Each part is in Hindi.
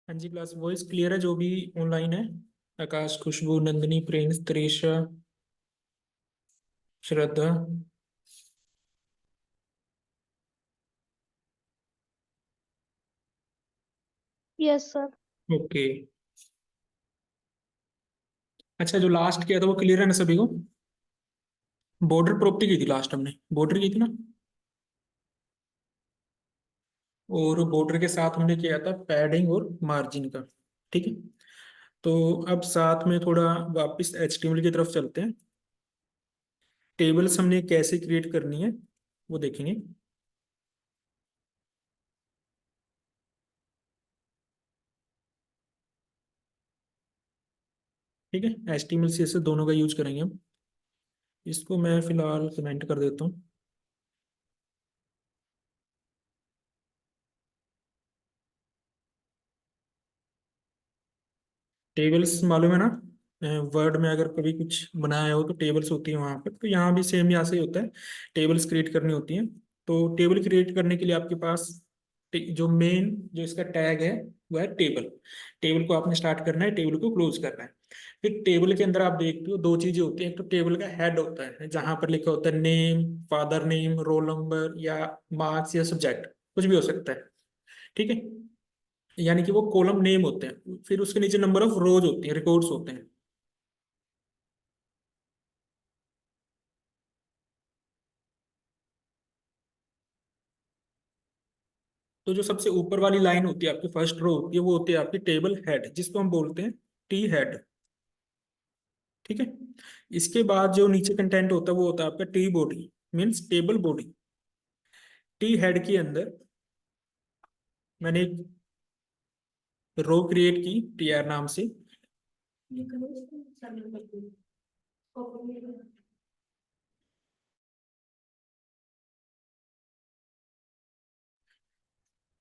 हाँ जी, क्लास वॉइस क्लियर है जो भी ऑनलाइन है? Akash, Khushboo, Nandini, Prince, Tarisha, Shraddha. Yes sir. Okay. अच्छा, जो लास्ट किया था वो क्लियर है ना सभी को? बॉर्डर प्रॉपर्टी की थी लास्ट, हमने बॉर्डर की थी ना। और बॉर्डर के साथ हमने किया था पैडिंग और मार्जिन का। ठीक है। तो अब साथ में थोड़ा वापस एचटीएमएल की तरफ चलते हैं। टेबल्स हमने कैसे क्रिएट करनी है वो देखेंगे। ठीक है, एचटीएमएल सीएसएस दोनों का यूज करेंगे हम। इसको मैं फिलहाल कमेंट कर देता हूँ। टेबल्स मालूम है ना? वर्ड में अगर कभी कुछ बनाया हो तो टेबल्स होती है वहां पर, तो यहाँ भी सेम यहाँ से ही होता है। टेबल्स क्रिएट करनी होती हैं। तो टेबल क्रिएट करने के लिए आपके पास जो मेन जो इसका टैग है वो है टेबल। टेबल को आपने स्टार्ट करना है, टेबल को क्लोज करना है। फिर टेबल के अंदर आप देखते हो दो चीजें होती हैं। एक तो टेबल का हेड होता है जहां पर लिखा होता है name, father name, roll number या मार्क्स या सब्जेक्ट, कुछ भी हो सकता है। ठीक है। यानी कि वो कॉलम नेम होते हैं, फिर उसके नीचे नंबर ऑफ रोज होती हैं, रिकॉर्ड्स होते हैं। तो जो सबसे ऊपर वाली लाइन होती है आपकी, फर्स्ट रो होती है, वो होती है आपकी टेबल हेड, जिसको हम बोलते हैं टी हेड। ठीक है। इसके बाद जो नीचे कंटेंट होता है वो होता है आपका T body, means table body. T head के अंदर मैंने एक रो क्रिएट की टी आर नाम से।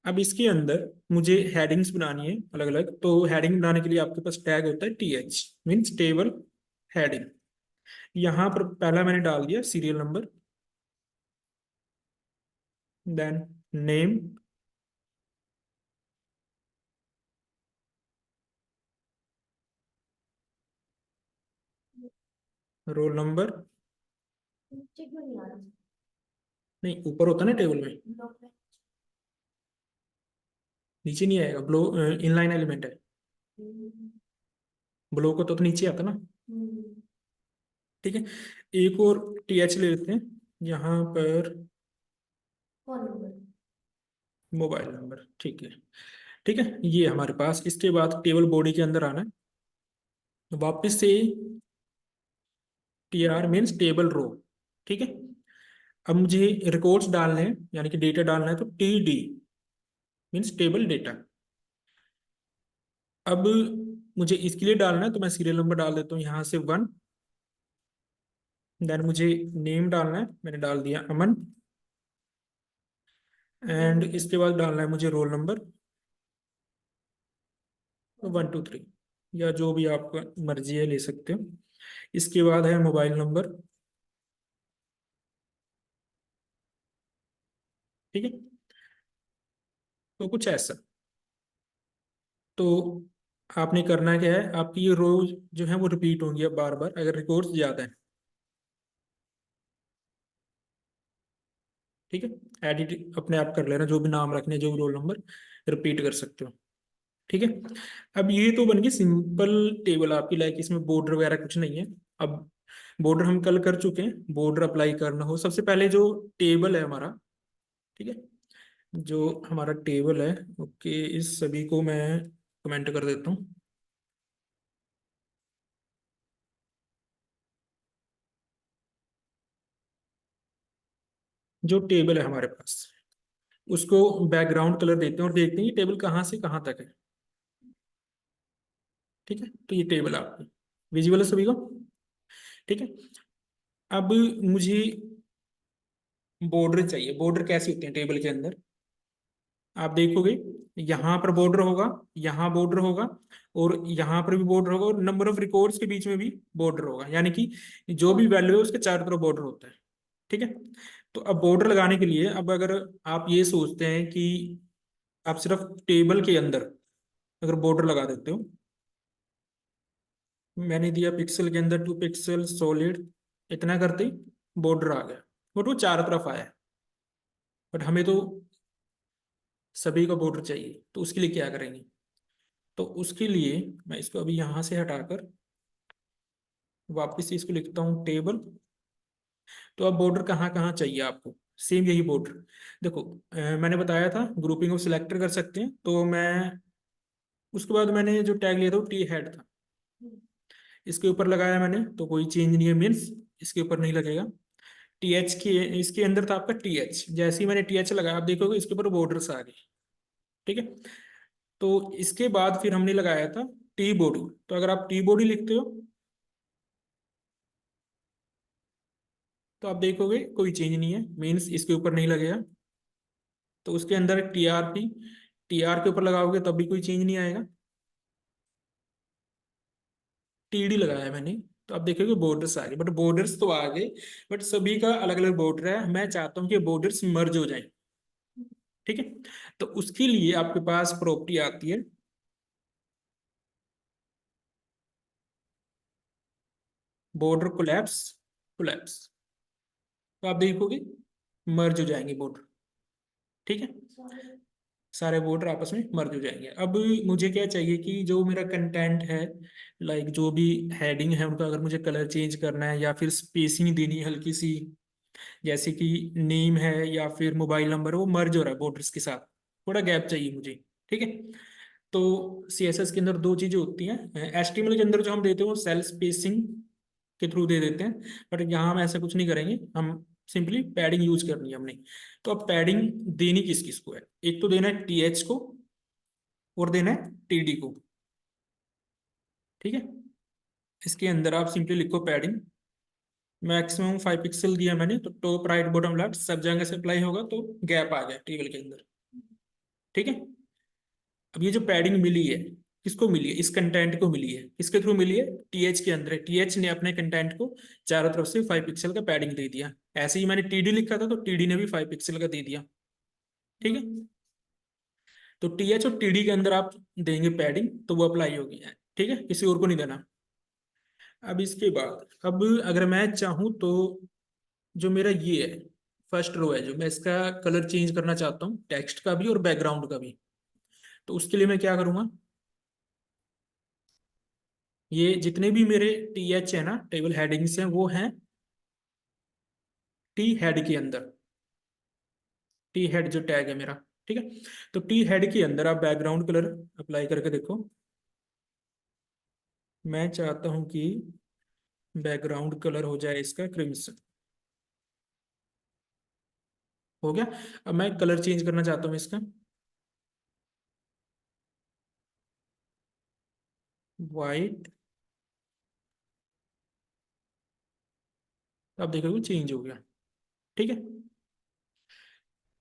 अब इसके अंदर मुझे हेडिंग्स बनानी है अलग अलग। तो हेडिंग बनाने के लिए आपके पास टैग होता है T H, means table heading. यहाँ पर पहला मैंने डाल दिया serial number, then name, roll number. नहीं, ऊपर होता है ना टेबल में, नीचे नहीं आएगा। ब्लो इनलाइन एलिमेंट है, ब्लॉक होता तो नीचे आता ना। ठीक है। एक और टी एच ले लेते हैं यहाँ पर, मोबाइल नंबर। ठीक है। ठीक है, ये हमारे पास। इसके बाद टेबल बॉडी के अंदर आना है वापस से। T R means table row. ठीक है। अब मुझे रिकॉर्ड्स डालने हैं, यानी कि डेटा डालना है, तो T D means table data. अब मुझे इसके लिए डालना है तो मैं सीरियल नंबर डाल देता हूँ यहाँ से 1। देन मुझे नेम डालना है, मैंने डाल दिया अमन। एंड इसके बाद डालना है मुझे रोल नंबर, 1 2 3, या जो भी आपका मर्जी है ले सकते हो। इसके बाद है मोबाइल नंबर। ठीक है। तो कुछ ऐसा। तो आपने करना क्या है, आपकी ये रोज जो है वो रिपीट होंगी अब बार बार अगर रिकॉर्ड्स ज्यादा है। ठीक है। एडिट अपने आप कर लेना, जो भी नाम रखने, जो भी रोल नंबर रिपीट कर सकते हो। ठीक है। अब ये तो बन गई सिंपल टेबल आपकी, लाइक इसमें बॉर्डर वगैरह कुछ नहीं है। अब बॉर्डर हम कल कर चुके हैं। बॉर्डर अप्लाई करना हो, सबसे पहले जो टेबल है हमारा, ठीक है, जो हमारा टेबल है, ओके, इस सभी को मैं कमेंट कर देता हूँ। जो टेबल है हमारे पास, उसको बैकग्राउंड कलर देते हैं और देखते हैं ये टेबल कहाँ से कहाँ तक है। ठीक है। तो ये टेबल आपकी विजुअल है सभी को। ठीक है। अब मुझे बॉर्डर चाहिए। बॉर्डर कैसे होते हैं टेबल के अंदर, आप देखोगे यहाँ पर बॉर्डर होगा, यहाँ बॉर्डर होगा, और यहाँ पर भी बॉर्डर होगा, और नंबर ऑफ रिकॉर्ड्स के बीच में भी बॉर्डर होगा, यानी कि जो भी वैल्यू है उसके चारों तरफ बॉर्डर होता है। ठीक है। तो अब बॉर्डर लगाने के लिए, अब अगर आप ये सोचते हैं कि आप सिर्फ टेबल के अंदर अगर बॉर्डर लगा देते हो, मैंने दिया पिक्सल के अंदर 2 पिक्सल सॉलिड, इतना करते ही बॉर्डर आ गया, बट वो चारों तरफ आया। बट हमें तो सभी का बॉर्डर चाहिए, तो उसके लिए क्या करेंगे? तो उसके लिए मैं इसको अभी यहाँ से हटाकर वापस से इसको लिखता हूँ टेबल। तो अब बॉर्डर कहाँ कहाँ चाहिए आपको? सेम यही बॉर्डर। देखो, मैंने बताया था ग्रुपिंग ऑफ सिलेक्टर कर सकते हैं, तो मैं उसके बाद मैंने जो टैग लिया था वो टी हेड था, इसके ऊपर लगाया मैंने, तो कोई चेंज नहीं है, मीन्स इसके ऊपर नहीं लगेगा। टी एच के इसके अंदर था आपका टी एच, जैसे ही मैंने टी एच लगाया आप देखोगे इसके ऊपर बॉर्डर्स आ गए। ठीक है। तो इसके बाद फिर हमने लगाया था टी बॉडी। तो अगर आप टी बॉडी लिखते हो तो आप देखोगे कोई चेंज नहीं है, मीन्स इसके ऊपर नहीं लगेगा। तो उसके अंदर T R P, T R के ऊपर लगाओगे तब भी कोई चेंज नहीं आएगा। टी डी लगाया मैंने, तो आप देखोगे बॉर्डर्स आ गए, बट बॉर्डर्स तो आ गए, बट सभी का अलग अलग बॉर्डर है। मैं चाहता हूँ कि बॉर्डर्स मर्ज हो जाए। ठीक है। तो उसके लिए आपके पास प्रॉपर्टी आती है बॉर्डर कोलैप्स। कोलैप्स, तो आप देखोगे मर्ज हो जाएंगे बॉर्डर। ठीक है। सारे बॉर्डर आपस में मर्ज हो जाएंगे। अब मुझे क्या चाहिए कि जो मेरा कंटेंट है, लाइक जो भी हेडिंग है उनका अगर मुझे कलर चेंज करना है या फिर स्पेसिंग देनी है हल्की सी, जैसे कि नेम है या फिर मोबाइल नंबर, वो मर्ज हो रहा है बॉर्डर्स के साथ, थोड़ा गैप चाहिए मुझे। ठीक है। तो सीएसएस के अंदर दो चीजें होती हैं, एचटीएमएल के अंदर जो हम देते हैं वो सेल स्पेसिंग के थ्रू दे देते हैं, बट यहाँ हम ऐसा कुछ नहीं करेंगे, हम सिंपली पैडिंग यूज करनी है हमने। तो अब पैडिंग देनी किस किस को है? एक तो देना है टीएच को और देना है टीडी को। ठीक है। इसके अंदर आप सिंपली लिखो पैडिंग, मैक्सिमम 5 पिक्सल दिया मैंने, तो टॉप राइट बॉटम लेफ्ट सब जगह से अप्लाई होगा, तो गैप आ गया टेबल के अंदर। ठीक है। अब ये जो पैडिंग मिली है, किसको मिली है? इस कंटेंट को मिली है। किसके थ्रू मिली है? टीएच के अंदर। टीएच ने अपने कंटेंट को चारों तरफ से 5 पिक्सल का पैडिंग दे दिया। ऐसे ही मैंने टीडी लिखा था, तो टीडी ने भी 5 पिक्सल का दे दिया। ठीक है। तो टीएच और टीडी के अंदर आप देंगे पैडिंग, तो वो अप्लाई होगी। ठीक है, किसी और को नहीं देना। अब इसके बाद, अब अगर मैं चाहूँ तो जो मेरा ये है फर्स्ट रो है, जो मैं इसका कलर चेंज करना चाहता हूँ, टेक्स्ट का भी और बैकग्राउंड का भी, तो उसके लिए मैं क्या करूँगा? ये जितने भी मेरे टी एच है ना, टेबल हेडिंग्स हैं, वो हैं टी हेड के अंदर। टी हेड जो टैग है मेरा। ठीक है। तो टी हेड के अंदर आप बैकग्राउंड कलर अप्लाई करके देखो। मैं चाहता हूं कि बैकग्राउंड कलर हो जाए इसका क्रिम्सन। हो गया। अब मैं कलर चेंज करना चाहता हूँ इसका, वाइट। अब देखोगे चेंज हो गया। ठीक है।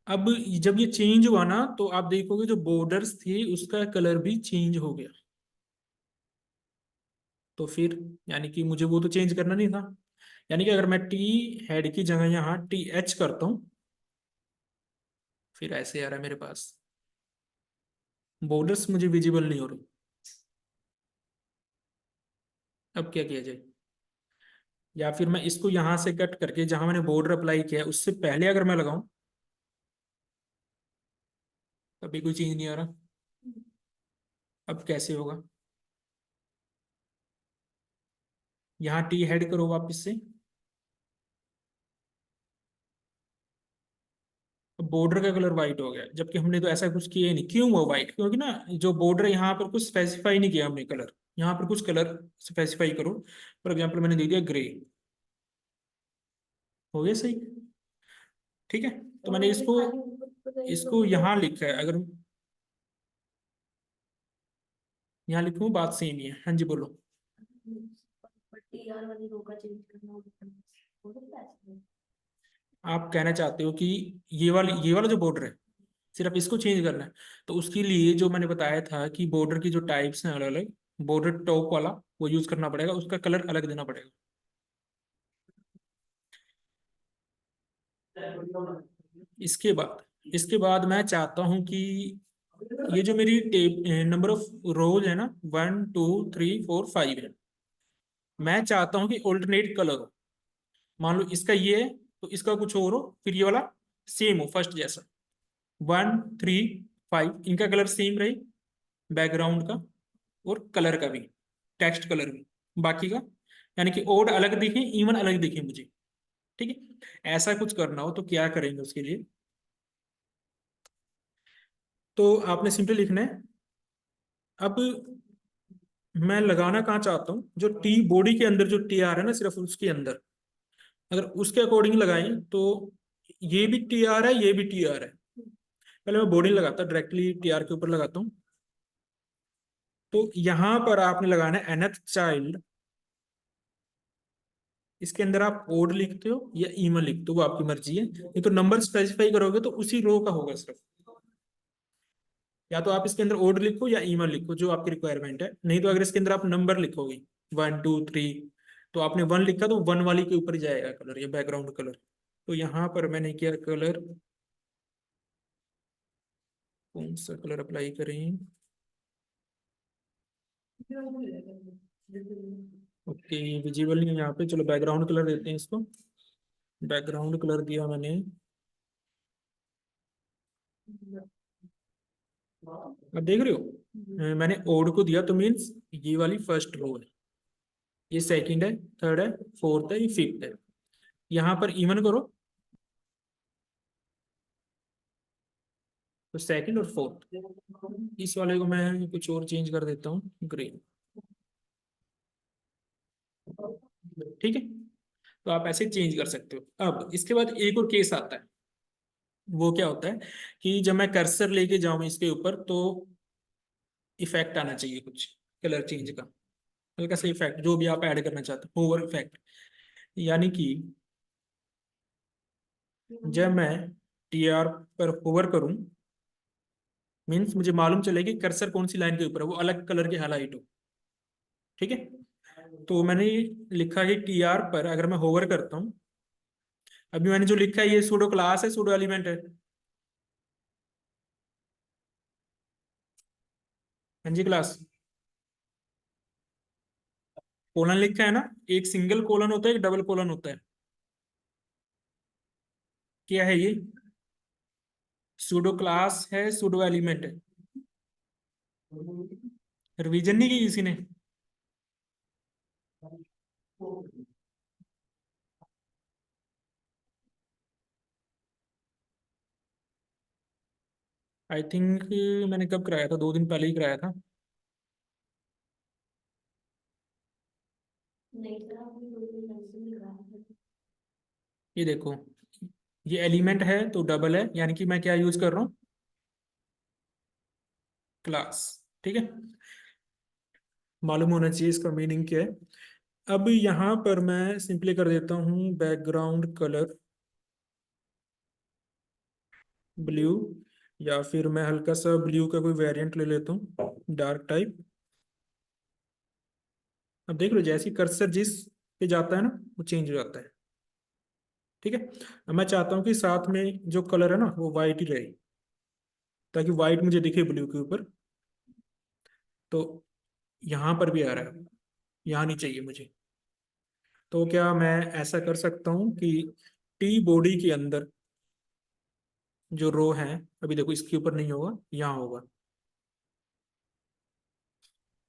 अब जब ये चेंज हुआ ना, तो आप देखोगे जो बॉर्डर्स थी उसका कलर भी चेंज हो गया। तो फिर यानी कि मुझे वो तो चेंज करना नहीं था। यानी कि अगर मैं टी हेड की जगह यहाँ टी एच करता हूँ, फिर ऐसे आ रहा है मेरे पास, बॉर्डर्स मुझे विजिबल नहीं हो रहे। अब क्या किया जाए? या फिर मैं इसको यहां से कट करके जहां मैंने बॉर्डर अप्लाई किया है उससे पहले अगर मैं लगाऊं, तभी कोई चेंज नहीं आ रहा। अब कैसे होगा? यहाँ टी हेड करो वापस से, बॉर्डर का कलर व्हाइट हो गया, जबकि हमने तो ऐसा कुछ किया ही नहीं। क्यों हुआ व्हाइट? क्योंकि ना जो बॉर्डर यहाँ पर कुछ स्पेसिफाई नहीं किया हमने कलर। यहाँ पर कुछ कलर स्पेसिफाई करो। फॉर एग्जाम्पल मैंने दे दिया ग्रे। हो गया सही। ठीक है। तो मैंने इसको इसको यहाँ लिखा है, अगर यहाँ लिखूँ बात सेम ही है। हाँ जी बोलो। आप कहना चाहते हो कि ये वाला जो बॉर्डर है सिर्फ इसको चेंज करना है, तो उसके लिए जो मैंने बताया था कि बॉर्डर की जो टाइप्स हैं अलग अलग, बॉर्डर टॉप वाला वो यूज करना पड़ेगा, उसका कलर अलग देना पड़ेगा। इसके बाद मैं चाहता हूं कि ये जो मेरी नंबर ऑफ रोज है ना, 1 2 3 4 5 है, मैं चाहता हूँ कि ऑल्टरनेट कलर हो। मान लो इसका ये है तो इसका कुछ और हो, फिर ये वाला सेम हो फर्स्ट जैसा। 1 3 5 इनका कलर सेम रहे, बैकग्राउंड का और कलर का भी, टेक्स्ट कलर भी, बाकी का यानी कि ओड अलग दिखे, इवन अलग दिखे मुझे। ठीक है, ऐसा कुछ करना हो तो क्या करेंगे उसके लिए? तो आपने सिंपली लिखना है। अब मैं लगाना कहाँ चाहता हूँ, जो टी बॉडी के अंदर जो टी आर है ना, सिर्फ उसके अंदर अगर उसके अकॉर्डिंग लगाएं तो ये भी टी आर है, ये भी टी आर है। पहले मैं बॉडी लगाता, डायरेक्टली टी आर के ऊपर लगाता हूँ। तो यहां पर आपने लगाना है एनथ चाइल्ड। इसके अंदर आप ओड लिखते हो या ईमन लिखते हो, वो आपकी मर्जी है। ये तो नंबर स्पेसिफाई करोगे तो उसी रो का होगा सिर्फ। या तो आप इसके अंदर ओड लिखो या ईमन लिखो, जो आपकी रिक्वायरमेंट है। नहीं तो अगर इसके अंदर आप नंबर लिखोगे 1 2 3, तो आपने 1 लिखा तो 1 वाली के ऊपर ही जाएगा कलर या बैकग्राउंड कलर। तो यहाँ पर मैंने किया कलर, कौन सा कलर अप्लाई करें? ओके, विजिबल नहीं है यहाँ पे, चलो बैकग्राउंड कलर देते हैं इसको। बैकग्राउंड कलर दिया मैंने, अब देख रहे हो मैंने ओड को दिया तो मीन्स ये वाली फर्स्ट रो है, ये सेकंड है, थर्ड है, फोर्थ है, ये फिफ्थ है। यहाँ पर इवन करो तो सेकंड और फोर्थ। इस वाले को मैं कुछ और चेंज कर देता हूँ, ग्रीन। ठीक है, तो आप ऐसे चेंज कर सकते हो। अब इसके बाद एक और केस आता है। वो क्या होता है कि जब मैं कर्सर लेके जाऊं इसके ऊपर तो इफेक्ट आना चाहिए कुछ कलर चेंज का, हल्का सा इफेक्ट जो भी आप ऐड करना चाहते हो, ओवर इफेक्ट। यानी कि जब मैं टी आर पर होवर करूं, मीन्स मुझे मालूम चले कि कर्सर कौन सी लाइन के ऊपर है, वो अलग कलर के हाईलाइट हो। ठीक है, तो मैंने लिखा है टी आर पर अगर मैं होवर करता हूँ, अभी मैंने जो लिखा है ये सूडो क्लास है, सूडो एलिमेंट है। हाँ जी क्लास, कोलन लिखा है ना, एक सिंगल कोलन होता है, एक डबल कोलन होता है। क्या है ये? सूडो क्लास है, सूडो एलिमेंट है। रिवीजन नहीं की किसी ने? आई थिंक मैंने कब कराया था, 2 दिन पहले ही कराया था। ये देखो, ये एलिमेंट है तो डबल है, यानी कि मैं क्या यूज कर रहा हूँ, क्लास। ठीक है, मालूम होना चाहिए इसका मीनिंग क्या है। अब यहाँ पर मैं सिंपली कर देता हूँ बैकग्राउंड कलर ब्लू, या फिर मैं हल्का सा ब्लू का कोई वेरिएंट ले लेता हूँ, डार्क टाइप। अब देख लो जैसे कर्सर जिस पे जाता है ना, वो चेंज हो जाता है। ठीक है, अब मैं चाहता हूँ कि साथ में जो कलर है ना वो वाइट ही रहे, ताकि वाइट मुझे दिखे ब्लू के ऊपर। तो यहाँ पर भी आ रहा है, यहाँ नहीं चाहिए मुझे। तो क्या मैं ऐसा कर सकता हूँ कि टी बॉडी के अंदर जो रो है, अभी देखो इसके ऊपर नहीं होगा, यहाँ होगा।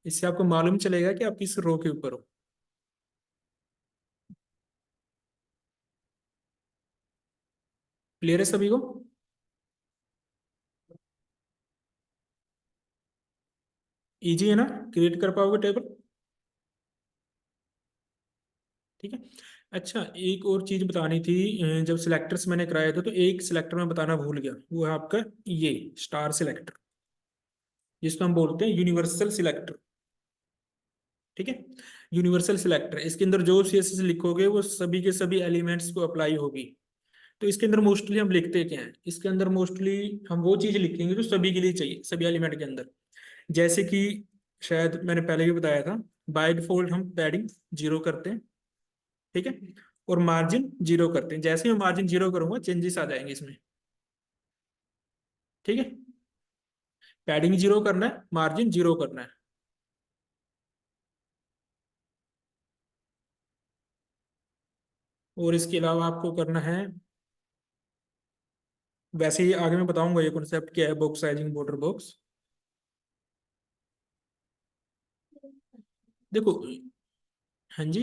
इससे आपको मालूम चलेगा कि आप किस रो के ऊपर हो। क्लियर है सभी को? इजी है ना, क्रिएट कर पाओगे टेबल? ठीक है। अच्छा, एक और चीज बतानी थी। जब सिलेक्टर्स मैंने कराए थे तो एक सिलेक्टर में बताना भूल गया, वो है आपका ये स्टार सिलेक्टर, जिसको हम बोलते हैं यूनिवर्सल सिलेक्टर। ठीक है, यूनिवर्सल सिलेक्टर, इसके अंदर जो सीएसएस लिखोगे वो सभी के सभी एलिमेंट्स को अप्लाई होगी। तो इसके अंदर मोस्टली हम लिखते क्या हैं, इसके अंदर मोस्टली हम वो चीज लिखेंगे जो सभी के लिए चाहिए, सभी एलिमेंट के अंदर। जैसे कि शायद मैंने पहले भी बताया था, बाय डिफॉल्ट हम पैडिंग 0 करते हैं। ठीक है, और मार्जिन 0 करते हैं। जैसे ही मैं मार्जिन 0 करूंगा चेंजेस आ जाएंगे इसमें। ठीक है, पैडिंग जीरो करना है, मार्जिन जीरो करना है। और इसके अलावा आपको करना है, वैसे ही आगे मैं बताऊंगा ये कॉन्सेप्ट क्या है, बॉक्स साइजिंग बॉर्डर बॉक्स। देखो, हाँ जी,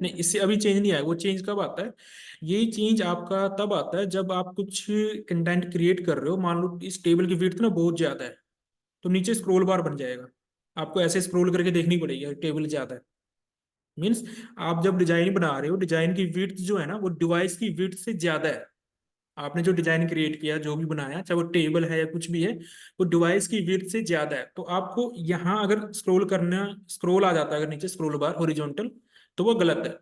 नहीं इससे अभी चेंज नहीं आया। वो चेंज कब आता है? ये चेंज आपका तब आता है जब आप कुछ कंटेंट क्रिएट कर रहे हो, मान लो इस टेबल की विड्थ ना बहुत ज्यादा है, तो नीचे स्क्रॉल बार बन जाएगा। आपको ऐसे स्क्रॉल करके देखनी पड़ेगी, टेबल ज्यादा है मीन्स, आप जब डिजाइन बना रहे हो, डिजाइन की विड्थ जो है ना वो डिवाइस की विड्थ से ज्यादा है। आपने जो डिजाइन क्रिएट किया, जो भी बनाया, चाहे वो टेबल है या कुछ भी है, वो डिवाइस की विड्थ से ज्यादा है। तो आपको यहाँ अगर स्क्रॉल करना, स्क्रॉल आ जाता है अगर नीचे स्क्रॉल बार हॉरिजॉन्टल, तो वो गलत है।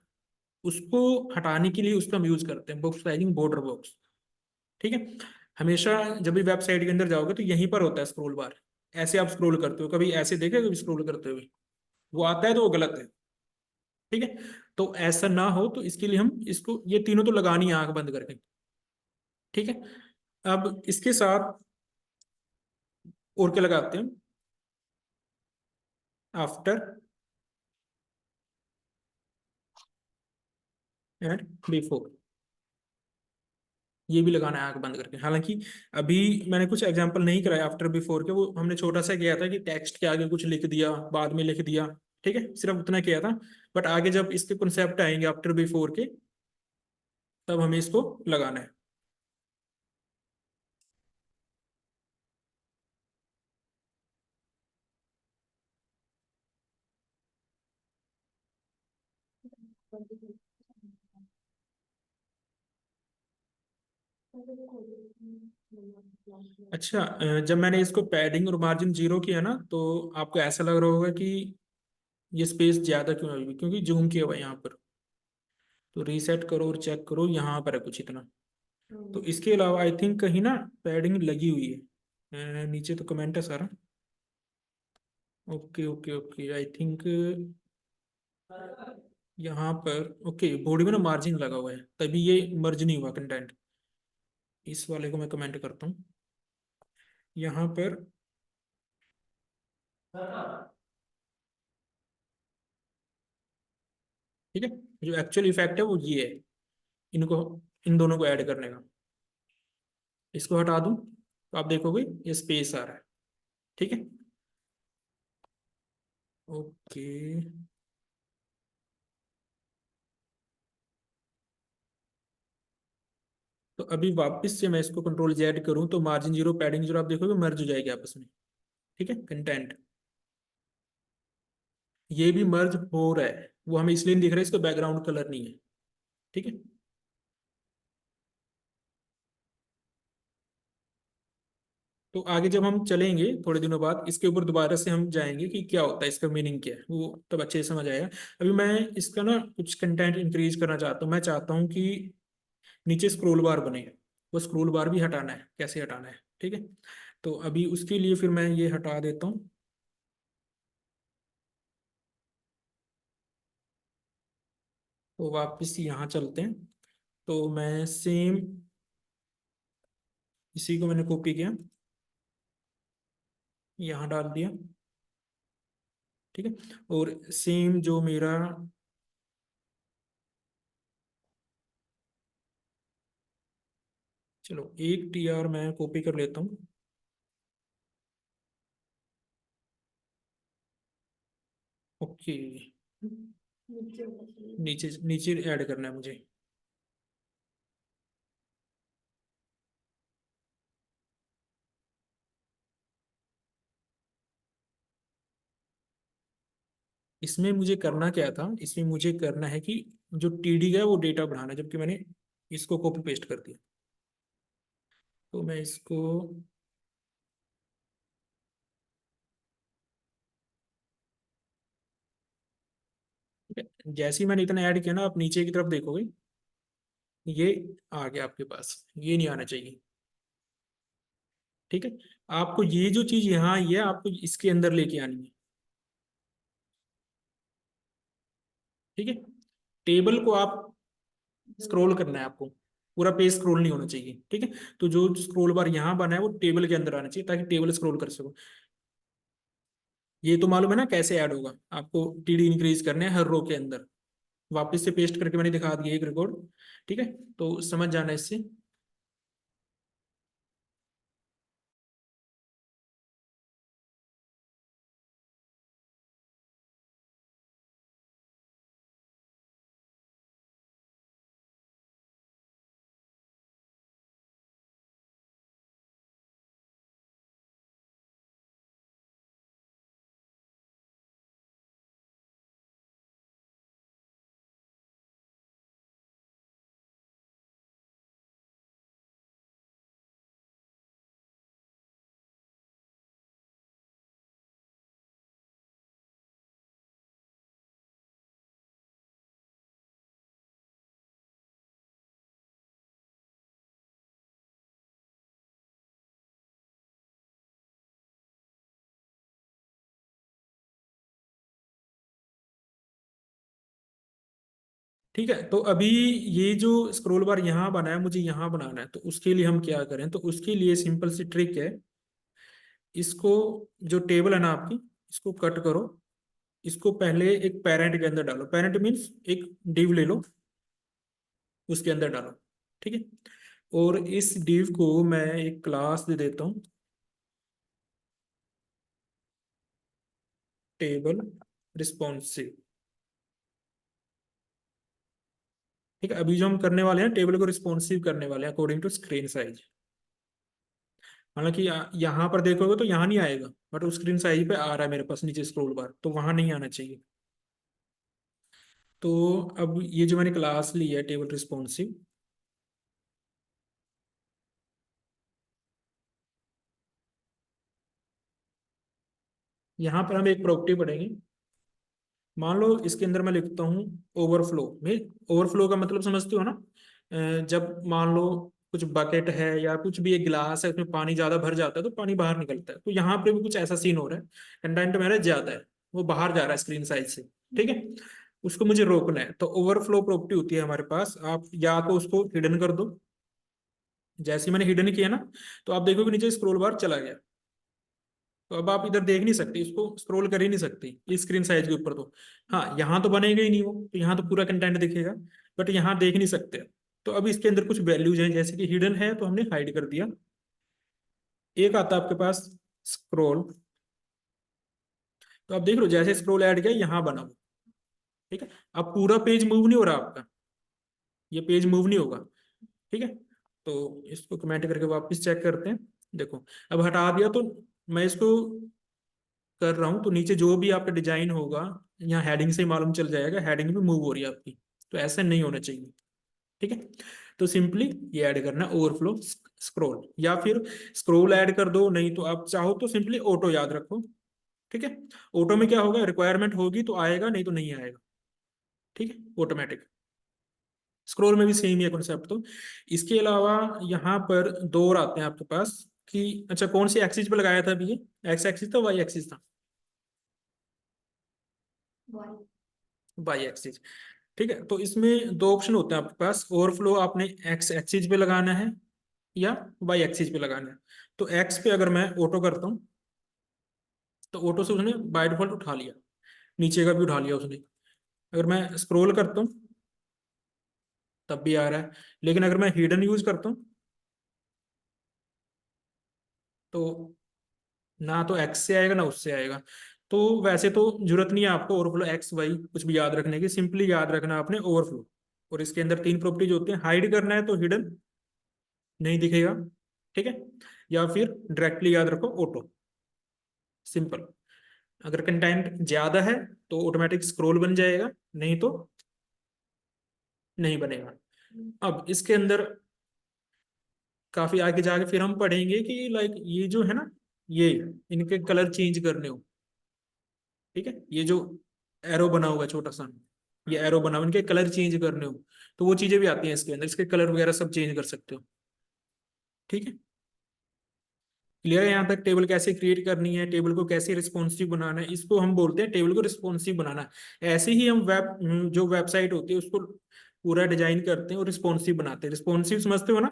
उसको हटाने के लिए उसका हम यूज करते हैं बॉक्स साइजिंग बॉर्डर बॉक्स। ठीक है। हमेशा जब भी वेबसाइट के अंदर जाओगे तो यहीं पर होता है स्क्रॉल बार। ऐसे आप स्क्रॉल करते हो, कभी ऐसे देखे कभी स्क्रॉल करते हुए, वो आता है तो वो गलत है। ठीक है। तो ऐसा ना हो तो इसके लिए हम इसको, ये तीनों तो लगानी है आंख बंद करके। ठीक है। अब इसके साथ और क्या लगाते हैं? आफ्टर एंड बिफोर, ये भी लगाना है आंख बंद करके। हालांकि अभी मैंने कुछ एग्जांपल नहीं कराया आफ्टर बिफोर के, वो हमने छोटा सा किया था कि टेक्स्ट के आगे कुछ लिख दिया, बाद में लिख दिया। ठीक है, सिर्फ उतना किया था। बट आगे जब इसके कॉन्सेप्ट आएंगे आफ्टर बिफोर के, तब हमें इसको लगाना है। अच्छा, जब मैंने इसको पैडिंग और मार्जिन जीरो किया ना, तो आपको ऐसा लग रहा होगा कि ये स्पेस ज्यादा क्यों है अभी, क्योंकि जूम किया हुआ है यहाँ पर। तो रीसेट करो और चेक करो, यहाँ पर है कुछ इतना। तो इसके अलावा आई थिंक कहीं ना पैडिंग लगी हुई है। नीचे तो कमेंट है सारा। Okay okay okay, I think यहाँ पर ओके, बॉडी में ना मार्जिन लगा हुआ है, तभी ये मर्ज नहीं हुआ कंटेंट। इस वाले को मैं कमेंट करता हूँ यहाँ पर। ठीक है, जो एक्चुअल इफेक्ट है वो ये है, इनको, इन दोनों को ऐड करने का। इसको हटा दूं तो आप देखोगे ये स्पेस आ रहा है। ठीक है। ओके। तो अभी वापस से मैं इसको कंट्रोल जेड करूं तो मार्जिन जीरो पैडिंग जीरो आप देखोगे मर्ज हो जाएगी आपस में। ठीक है, कंटेंट ये भी मर्ज हो रहा है, वो हमें इसलिए नहीं दिख रहा है, इसका बैकग्राउंड कलर नहीं है। ठीक है। तो आगे जब हम चलेंगे थोड़े दिनों बाद, इसके ऊपर दोबारा से हम जाएंगे कि क्या होता है, इसका मीनिंग क्या है, वो तब अच्छे से समझ आएगा। अभी मैं इसका ना कुछ कंटेंट इंक्रीज करना चाहता हूँ। मैं चाहता हूँ कि नीचे स्क्रोल बार बने, वो स्क्रोल बार भी हटाना है, कैसे हटाना है? ठीक है। तो अभी उसके लिए फिर मैं ये हटा देता हूँ। तो वापस यहाँ चलते हैं। तो मैं सेम इसी को मैंने कॉपी किया, यहाँ डाल दिया। ठीक है। और सेम जो मेरा, चलो एक टी आर मैं कॉपी कर लेता हूँ। ओके, नीचे नीचे ऐड करना है मुझे। इसमें मुझे करना क्या था, इसमें मुझे करना है कि जो टीडी का है वो डेटा बढ़ाना है, जबकि मैंने इसको कॉपी पेस्ट कर दिया। तो मैं इसको, ठीक है, जैसे ही मैंने इतना ऐड किया ना, आप नीचे की तरफ देखोगे ये आ गया आपके पास, ये नहीं आना चाहिए। ठीक है। आपको ये जो चीज यहाँ आई है, आपको इसके अंदर लेके आनी है। ठीक है। टेबल को आप स्क्रॉल करना है आपको। पूरा पेज स्क्रॉल नहीं होना चाहिए, ठीक है। तो जो स्क्रॉल बार यहाँ बना है वो टेबल के अंदर आना चाहिए ताकि टेबल स्क्रॉल कर सको। ये तो मालूम है ना कैसे ऐड होगा, आपको टीडी इंक्रीज करने हैं हर रो के अंदर। वापस से पेस्ट करके मैंने दिखा दिया एक रिकॉर्ड, ठीक है, तो समझ जाना इससे। ठीक है, तो अभी ये जो स्क्रॉल बार यहाँ बना है मुझे यहाँ बनाना है, तो उसके लिए हम क्या करें, तो उसके लिए सिंपल सी ट्रिक है। इसको, जो टेबल है ना आपकी, इसको कट करो। इसको पहले एक पेरेंट के अंदर डालो, पेरेंट मीन्स एक डिव ले लो, उसके अंदर डालो, ठीक है। और इस डिव को मैं एक क्लास दे देता हूँ, टेबल रिस्पॉन्सिव। ठीक है, अभी जो हम करने वाले हैं टेबल को रिस्पॉन्सिव करने वाले हैं अकॉर्डिंग टू स्क्रीन साइज। हालांकि यहाँ पर देखोगे तो यहाँ नहीं आएगा, बट उस स्क्रीन साइज पे आ रहा है मेरे पास नीचे स्क्रॉल बार, तो वहां नहीं आना चाहिए। तो अब ये जो मैंने क्लास ली है टेबल रिस्पॉन्सिव, यहाँ पर हम एक प्रॉपर्टी पढ़ेंगे। मान लो इसके अंदर मैं लिखता हूँ ओवरफ्लो में। ओवरफ्लो का मतलब समझते हो ना, जब मान लो कुछ बकेट है या कुछ भी एक गिलास है उसमें पानी ज्यादा भर जाता है तो पानी बाहर निकलता है, तो यहाँ पे भी कुछ ऐसा सीन हो रहा है। कंटेंट मेरा ज्यादा है, वो बाहर जा रहा है स्क्रीन साइज से, ठीक है। उसको मुझे रोकना है, तो ओवरफ्लो प्रॉपर्टी होती है हमारे पास। आप या तो उसको हिडन कर दो, जैसे ही मैंने हिडन किया ना, तो आप देखोगे नीचे स्क्रॉल बार चला गया। तो अब आप इधर देख नहीं सकते, इसको स्क्रॉल कर ही नहीं सकते इस स्क्रीन साइज के ऊपर। तो हाँ, यहाँ तो बनेगा ही नहीं वो, तो यहाँ तो पूरा कंटेंट दिखेगा, बट यहाँ देख नहीं सकते। तो अब इसके अंदर कुछ वैल्यूज हैं, जैसे कि हिडन है तो हमने हाइड कर दिया। एक आता है आपके पास स्क्रॉल, तो आप देख लो जैसे स्क्रॉल ऐड किया यहाँ बना वो, ठीक है। अब पूरा पेज मूव नहीं हो रहा आपका, ये पेज मूव नहीं होगा, ठीक है। तो इसको कमेंट करके वापस चेक करते हैं। देखो, अब हटा दिया तो मैं इसको कर रहा हूँ, तो नीचे जो भी आपका डिजाइन होगा यहाँ हेडिंग से ही मालूम चल जाएगा, हेडिंग भी मूव हो रही है आपकी। तो ऐसा नहीं होना चाहिए, ठीक है। तो सिंपली ये ऐड करना ओवरफ्लो स्क्रॉल, या फिर स्क्रॉल ऐड कर दो, नहीं तो आप चाहो तो सिंपली ऑटो याद रखो, ठीक है। ऑटो में क्या होगा, रिक्वायरमेंट होगी तो आएगा, नहीं तो नहीं आएगा, ठीक है, ऑटोमेटिक। स्क्रॉल में भी सेम ही है कॉन्सेप्ट। तो इसके अलावा यहाँ पर दो और आते हैं आपके पास, कि अच्छा कौन सी एक्सिस पे लगाया था अभी ये, एक्स एक्सिस था वाई एक्सिस था? वाई एक्सिस, ठीक है। तो इसमें दो ऑप्शन होते हैं आपके पास, ओवरफ्लो आपने एक्स एक्सिस पे लगाना है या वाई एक्सिस पे लगाना है। तो एक्स पे अगर मैं ऑटो करता हूँ तो ऑटो से उसने बाय डिफॉल्ट उठा लिया, नीचे का भी उठा लिया उसने। अगर मैं स्क्रॉल करता हूँ तब भी आ रहा है, लेकिन अगर मैं हिडन यूज करता हूँ तो ना तो एक्स से आएगा ना उससे आएगा। तो वैसे तो जरूरत नहीं है आपको ओवरफ्लो एक्स वाई कुछ भी याद रखने की, सिंपली याद रखना है आपने ओवरफ्लो। और इसके अंदर तीन प्रॉपर्टीज होती हैं, हाइड करना है तो हिडन नहीं दिखेगा, ठीक है, या फिर डायरेक्टली याद रखो ऑटो, सिंपल। अगर कंटेंट ज्यादा है तो ऑटोमेटिक स्क्रॉल बन जाएगा, नहीं तो नहीं बनेगा। अब इसके अंदर काफी आगे जाके फिर हम पढ़ेंगे कि लाइक ये जो है ना, ये इनके कलर चेंज करने हो, ठीक है। ये जो एरो बना हुआ है छोटा सा, ये एरो बना हुआ, इनके कलर चेंज करने हो, तो वो चीजें भी आती हैं इसके अंदर, इसके कलर वगैरह सब चेंज कर सकते हो, ठीक है। क्लियर है यहाँ तक? टेबल कैसे क्रिएट करनी है, टेबल को कैसे रिस्पॉन्सिव बनाना है, इसको हम बोलते हैं टेबल को रिस्पॉन्सिव बनाना। ऐसे ही हम वेब जो वेबसाइट होती है उसको पूरा डिजाइन करते हैं और रिस्पॉन्सिव बनाते हैं। रिस्पॉन्सिव समझते हो ना?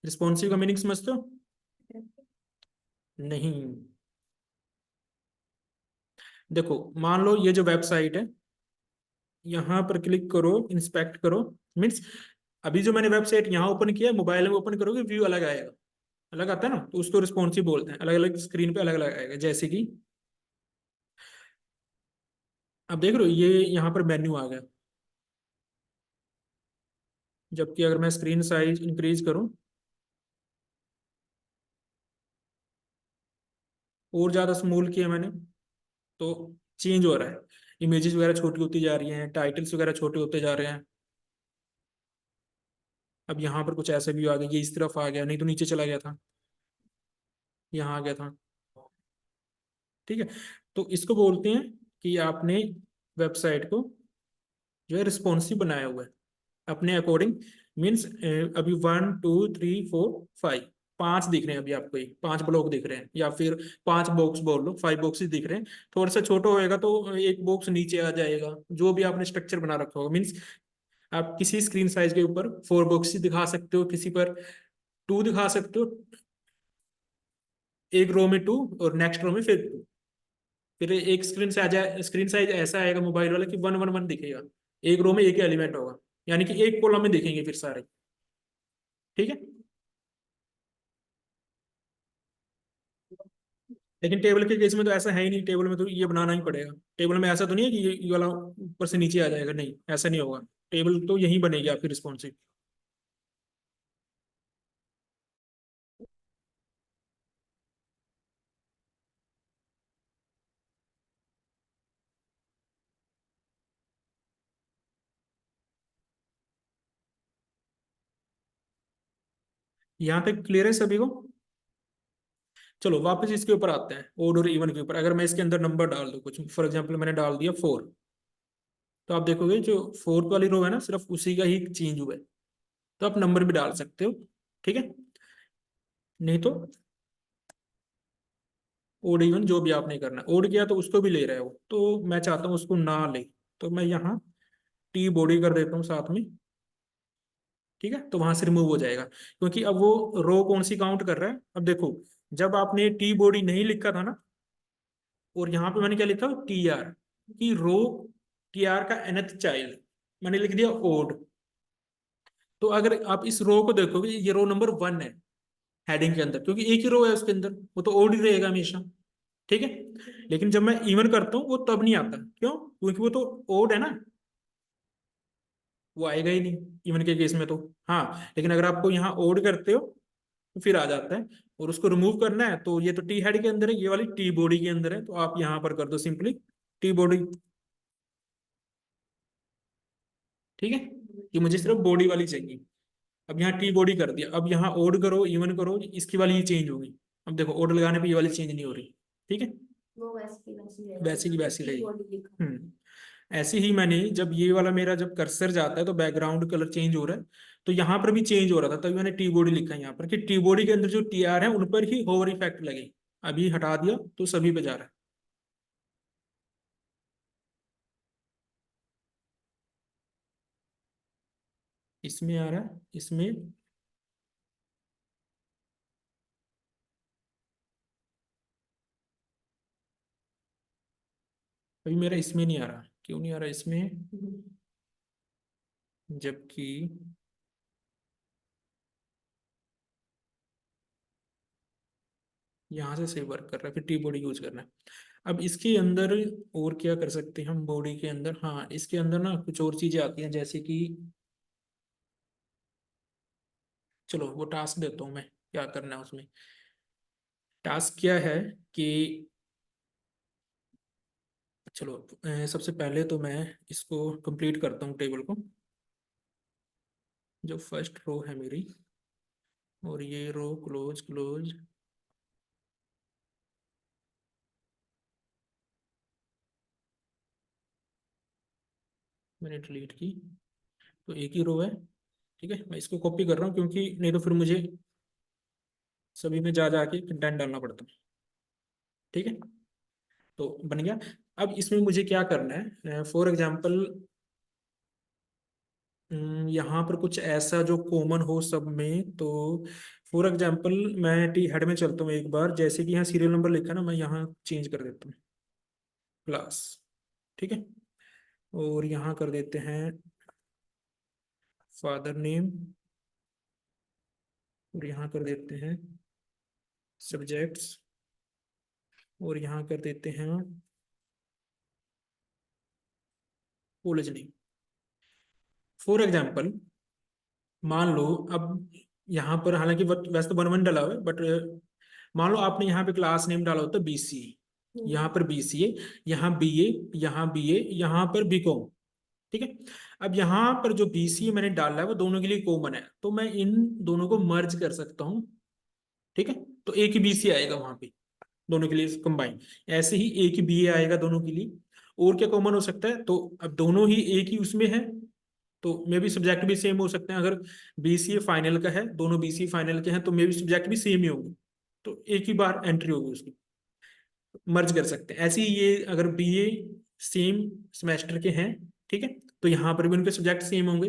रिस्पॉन्सिव का मीनिंग समझते हो? नहीं। देखो, मान लो ये जो वेबसाइट है, यहाँ पर क्लिक करो, इंस्पेक्ट करो। मीन्स अभी जो मैंने वेबसाइट यहाँ ओपन किया, मोबाइल में ओपन करोगे व्यू अलग आएगा, अलग आता है ना, तो उसको रिस्पॉन्सिव बोलते हैं। अलग अलग स्क्रीन पे अलग अलग आएगा। जैसे कि अब देख रहे हो, ये यहाँ पर मेन्यू आ गया। जबकि अगर मैं स्क्रीन साइज इंक्रीज करूँ और ज्यादा स्मॉल किया मैंने, तो चेंज हो रहा है। इमेजेस वगैरह छोटी होती जा रही हैं, टाइटल्स वगैरह छोटे होते जा रहे हैं। अब यहाँ पर कुछ ऐसे भी आ गया, ये इस तरफ आ गया, नहीं तो नीचे चला गया था, यहाँ आ गया था। ठीक है, तो इसको बोलते हैं कि आपने वेबसाइट को जो है रिस्पॉन्सिव बनाया हुआ है अपने अकॉर्डिंग। मीन्स अभी 1 2 3 4 5 पांच दिख रहे हैं अभी आपको, ये 5 ब्लॉक दिख रहे हैं, या फिर 5 बॉक्स बोल लो, 5 बॉक्सेस दिख रहे हैं। थोड़ा सा छोटा होएगा तो एक बॉक्स नीचे आ जाएगा, जो भी आपने स्ट्रक्चर बना रखा होगा। मीन्स आप किसी स्क्रीन साइज के ऊपर 4 बॉक्सेस दिखा सकते हो, किसी पर 2 दिखा सकते हो, एक रो में 2 और नेक्स्ट रो में फिर 2। फिर एक स्क्रीन से आ जाए, स्क्रीन साइज ऐसा आएगा मोबाइल वाला कि 1 1 1 दिखेगा, एक रो में एक एलिमेंट होगा, यानी कि एक कॉलम में दिखेंगे फिर सारे। ठीक है। लेकिन टेबल के केस में तो ऐसा है ही नहीं, टेबल में तो ये बनाना ही पड़ेगा। टेबल में ऐसा तो नहीं है कि ये वाला ऊपर से नीचे आ जाएगा, नहीं, ऐसा नहीं होगा। टेबल तो यही बनेगी आपकी रिस्पॉन्सिव। यहाँ तक क्लियर है सभी को? चलो वापस इसके ऊपर आते हैं, ओड और इवन के ऊपर। अगर मैं इसके अंदर नंबर डाल दूं कुछ, फॉर एग्जाम्पल मैंने डाल दिया 4, तो आप देखोगे जो फोर्थ वाली रो है ना, सिर्फ उसी का ही चेंज हुआ है। तो आप नंबर भी डाल सकते हो। ठीक है, नहीं तो ओड इवन जो भी आपने करना है। ओड किया तो उसको भी ले रहे हो, तो मैं चाहता हूँ उसको ना ले, तो मैं यहाँ टी बॉडी कर देता हूँ साथ में। ठीक है, तो वहां से रिमूव हो जाएगा, क्योंकि अब वो रो कौन सी काउंट कर रहा है। अब देखो, जब आपने टी बॉडी नहीं लिखा था ना, और यहाँ पे मैंने क्या लिखा, टी आर, की रो, टी आर का nth चाइल्ड मैंने लिख दिया ओड। तो अगर आप इस रो को देखोगे, ये रो नंबर 1 है हेडिंग के अंदर, क्योंकि एक ही रो है उसके अंदर, वो तो ओड ही रहेगा हमेशा। ठीक है, लेकिन जब मैं इवन करता हूँ वो तब नहीं आता, क्यों? क्योंकि वो तो ओड है ना, वो आएगा ही नहीं इवन के केस में तो। हाँ, लेकिन अगर आपको यहाँ ओड करते हो तो फिर आ जाता है। और उसको रिमूव करना है, तो ये तो टी हेड के अंदर है, ये वाली टी बॉडी के अंदर है, तो आप यहाँ पर कर दो सिंपली टी बॉडी। ठीक है, ये मुझे सिर्फ बॉडी वाली चाहिए। अब यहाँ टी बॉडी कर दिया, अब यहाँ ओड करो इवन करो, इसकी वाली ये चेंज होगी। अब देखो ओड लगाने पे ये वाली चेंज नहीं हो रही। ठीक है, वो वैसे की वैसी रहेगी, वैसी की वैसी रहेगी। कीबोर्ड लिखा। ऐसे ही मैंने, जब ये वाला मेरा जब कर्सर जाता है तो बैकग्राउंड कलर चेंज हो रहा है, तो यहाँ पर भी चेंज हो रहा था, तभी मैंने टी बॉडी लिखा है यहाँ पर कि टी बॉडी के अंदर जो टी आर है उन पर ही होवर इफेक्ट लगे। अभी हटा दिया तो सभी पे जा रहा है। इसमें आ रहा है, इसमें। अभी मेरा इसमें नहीं आ रहा, क्यों नहीं आ रहा इसमें? जबकि यहाँ से सही वर्क कर रहा है, फिर टी बॉडी यूज करना है। अब इसके अंदर और क्या कर सकते हैं हम बॉडी के अंदर? हाँ, इसके अंदर ना कुछ और चीजें आती हैं, जैसे कि, चलो वो टास्क देता हूँ मैं, क्या करना है उसमें। टास्क क्या है कि, चलो सबसे पहले तो मैं इसको कंप्लीट करता हूँ टेबल को। जो फर्स्ट रो है मेरी, और ये रो क्लोज क्लोज, मैंने डिलीट की, तो एक ही रो है। ठीक है, मैं इसको कॉपी कर रहा हूँ, क्योंकि नहीं तो फिर मुझे सभी में जा जाके कंटेंट डालना पड़ता है। ठीक है, तो बन गया। अब इसमें मुझे क्या करना है, फॉर एग्जाम्पल यहाँ पर कुछ ऐसा जो कॉमन हो सब में, तो फॉर एग्जांपल मैं टी हेड में चलता हूँ एक बार, जैसे कि यहाँ सीरियल नंबर लिखा है ना, मैं यहाँ चेंज कर देता हूँ क्लास, ठीक है। और यहाँ कर देते हैं फादर नेम, और यहाँ कर देते हैं सब्जेक्ट्स, और यहाँ कर देते हैं कॉलेज नेम। फॉर एग्जांपल मान लो अब यहाँ पर, हालांकि वैसे तो वन वन डला हुआ है, बट मान लो आपने यहाँ पे क्लास नेम डाला होता है BCA, यहाँ पर BCA, यहाँ BA, यहाँ BA, यहाँ पर BCom, ठीक है। अब यहाँ पर जो BCA मैंने डाला है वो दोनों के लिए कॉमन है, तो मैं इन दोनों को मर्ज कर सकता हूँ, ठीक है। तो एक ही BCA आएगा वहां पे दोनों के लिए कंबाइन, ऐसे ही एक ही BA आएगा दोनों के लिए। और क्या कॉमन हो सकता है, तो अब दोनों ही एक ही उसमें है, तो मे भी सब्जेक्ट भी सेम हो सकते हैं। अगर BCA फाइनल का है, दोनों BCA फाइनल के हैं, तो मे भी सब्जेक्ट भी सेम ही होंगे, तो एक ही बार एंट्री होगी उसकी, मर्ज कर सकते हैं। ऐसे ही ये अगर BA सेम सेमेस्टर के हैं, ठीक है, तो यहाँ पर भी उनके सब्जेक्ट सेम होंगे,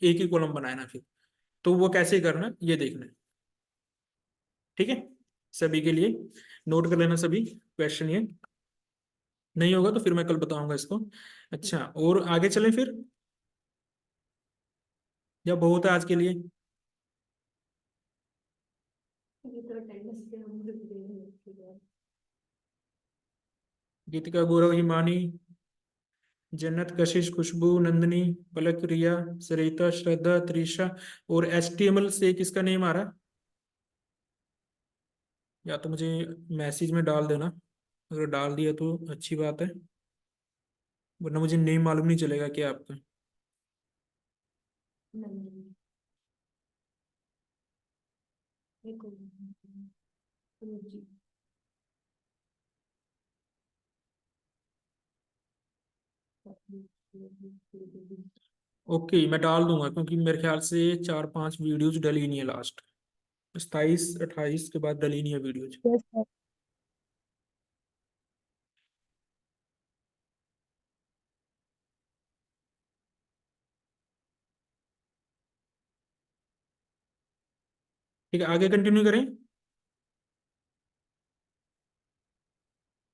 एक ही कॉलम बनाना फिर। तो वो कैसे करना ये देखना है, ठीक है। सभी के लिए नोट कर लेना सभी क्वेश्चन, ये नहीं होगा तो फिर मैं कल बताऊंगा इसको। अच्छा, और आगे चलें फिर, या बहुत है आज के लिए? ये तो अटेंडेंस के हम रुक गए हैं इसके बाद। गीतिका, गौरव, हिमानी, जन्नत, कशिश, खुशबू, नंदनी, पलक, रिया, सरिता, श्रद्धा, त्रिशा। और HTML से किसका नेम आ रहा है? या तो मुझे मैसेज में डाल देना, अगर डाल दिया तो अच्छी बात है, वरना मुझे नेम मालूम नहीं चलेगा क्या आपका। नहीं, ये कोई जी। ओके, मैं डाल दूंगा, क्योंकि मेरे ख्याल से 4-5 वीडियोज डली नहीं है, लास्ट 27-28 के बाद डली नहीं है वीडियोज। Yes sir. ठीक है, आगे कंटिन्यू करें।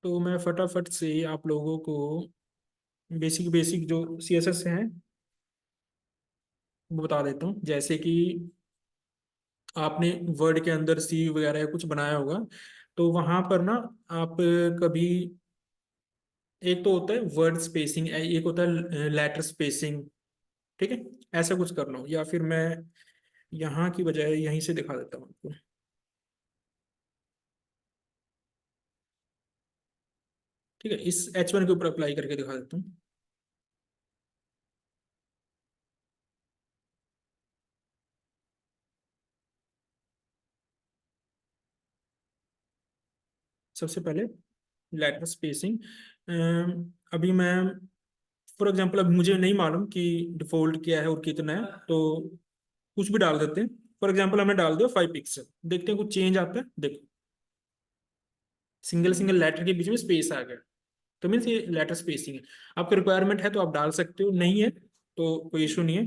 तो मैं फटाफट से आप लोगों को बेसिक बेसिक जो CSS हैं वो बता देता हूँ। जैसे कि आपने वर्ड के अंदर सी वगैरह कुछ बनाया होगा, तो वहां पर ना आप कभी, एक तो होता है वर्ड स्पेसिंग, एक होता है लेटर स्पेसिंग, ठीक है। ऐसा कुछ कर लो, या फिर मैं यहाँ की बजाय यहीं से दिखा देता हूँ आपको, ठीक है। इस H1 के ऊपर अप्लाई करके दिखा देता हूँ। सबसे पहले लेटर स्पेसिंग, अभी मैं फॉर एग्जांपल, अभी मुझे नहीं मालूम कि डिफॉल्ट क्या है और कितना है, तो कुछ भी डाल देते हैं। फॉर एग्जांपल हमने डाल दिया 5 पिक्सल, देखते हैं कुछ चेंज आता है, देखो सिंगल सिंगल लेटर के बीच में स्पेस आ गया, तो मीन्स ये लेटर स्पेसिंग है। आपका रिक्वायरमेंट है तो आप डाल सकते हो, नहीं है तो कोई इशू नहीं है,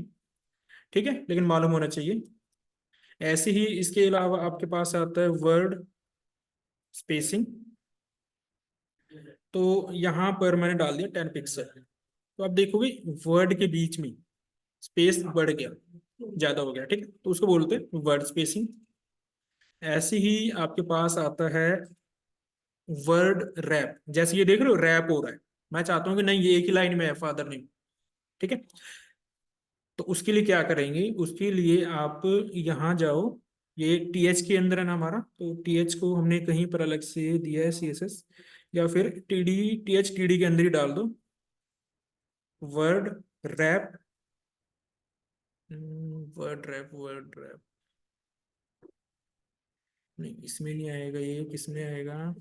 ठीक है, लेकिन मालूम होना चाहिए। ऐसे ही इसके अलावा आपके पास आता है वर्ड स्पेसिंग, तो यहाँ पर मैंने डाल दिया 10 पिक्सल, तो आप देखोगे वर्ड के बीच में स्पेस बढ़ गया, ज्यादा हो गया, ठीक है, तो उसको बोलते हैं वर्ड स्पेसिंग। ऐसे ही आपके पास आता है वर्ड रैप, जैसे ये देख रहे हो रैप हो रहा है, मैं चाहता हूँ कि नहीं ये एक ही लाइन में है फादर नेम, ठीक है। तो उसके लिए क्या करेंगे, उसके लिए आप यहाँ जाओ, ये TH के अंदर है ना हमारा, तो TH को हमने कहीं पर अलग से दिया है CSS, या फिर TH TD के अंदर ही डाल दो वर्ड रैप, वर्ड रैप नहीं, इसमें नहीं आएगा, ये किसमें आएगा,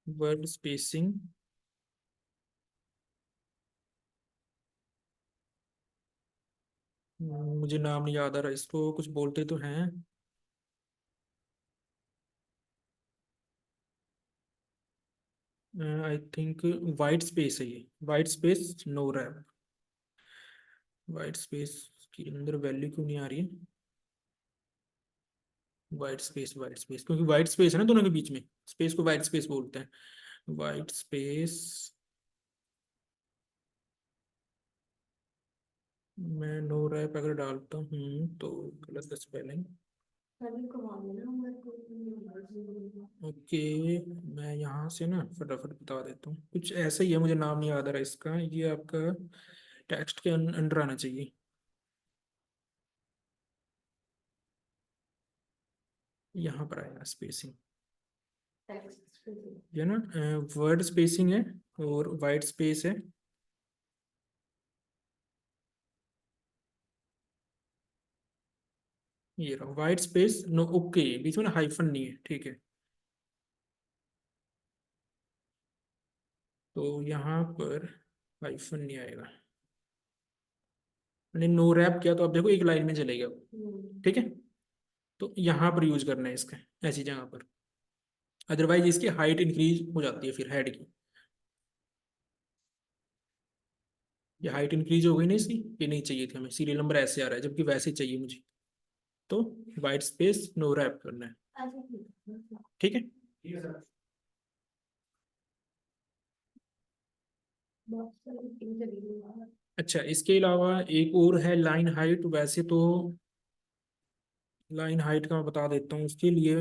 वर्ड स्पेसिंग, मुझे नाम नहीं याद आ रहा, इसको कुछ बोलते तो हैं, आई थिंक वाइट स्पेस है ये, white space no wrap. White space के अंदर वैल्यू क्यों नहीं आ रही है? वाइट स्पेस, वाइट स्पेस, क्योंकि वाइट स्पेस है ना दोनों के बीच में, स्पेस को वाइट स्पेस बोलते हैं। वाइट स्पेस, मैं नो रैप अगर डालता हूँ तो गलत स्पेलिंग। खाली कमा लेना मैं तो ओके, मैं यहाँ से ना फटाफट बता देता हूँ, कुछ ऐसा ही है, मुझे नाम नहीं याद आ रहा इसका, ये आपका टेक्स्ट के अंडर आना चाहिए। यहाँ पर आएगा स्पेसिंग, टैक्स ये ना वर्ड स्पेसिंग है और वाइट स्पेस है। ये रहा वाइट स्पेस नो, ओके, बीच में ना हाइफन नहीं है, ठीक है। तो यहाँ पर हाइफन नहीं आएगा, मैंने नो रैप किया तो अब देखो एक लाइन में चलेगा वो, ठीक है। तो यहाँ पर यूज करना है इसका, ऐसी जगह पर, अदरवाइज इसकी हाइट इंक्रीज हो जाती है फिर हेड की। ये हाइट इंक्रीज हो गई ना इसकी, ये नहीं चाहिए थी हमें, सीरियल नंबर ऐसे आ रहा है जबकि वैसे चाहिए मुझे। तो वाइट स्पेस नो रैप करना है, ठीक है। बहुत सारी मीटिंग चली गई यार। अच्छा, इसके अलावा एक और है लाइन हाइट, वैसे तो लाइन हाइट का मैं बता देता हूँ उसके लिए।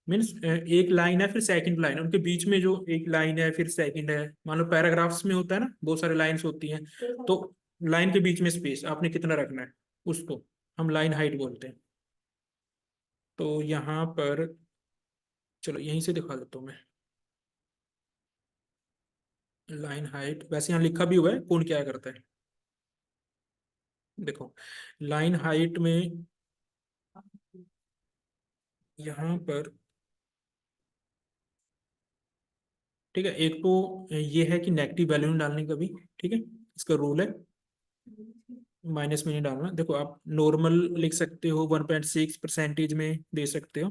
मीन्स एक लाइन है फिर सेकंड लाइन है, उनके बीच में जो एक लाइन है फिर सेकंड है, मान लो पैराग्राफ्स में होता है ना, बहुत सारे लाइंस होती हैं, तो लाइन के बीच में स्पेस आपने कितना रखना है, उसको हम लाइन हाइट बोलते हैं। तो यहाँ पर चलो यहीं से दिखा देता हूँ मैं, लाइन हाइट वैसे यहाँ लिखा भी हुआ है कौन क्या करता है। देखो लाइन हाइट में यहाँ पर, ठीक है, एक तो ये है कि नेगेटिव वैल्यू नहीं डालने का भी, ठीक है, इसका रूल है, माइनस में नहीं डालना। देखो आप नॉर्मल लिख सकते हो, 1.6% में दे सकते हो,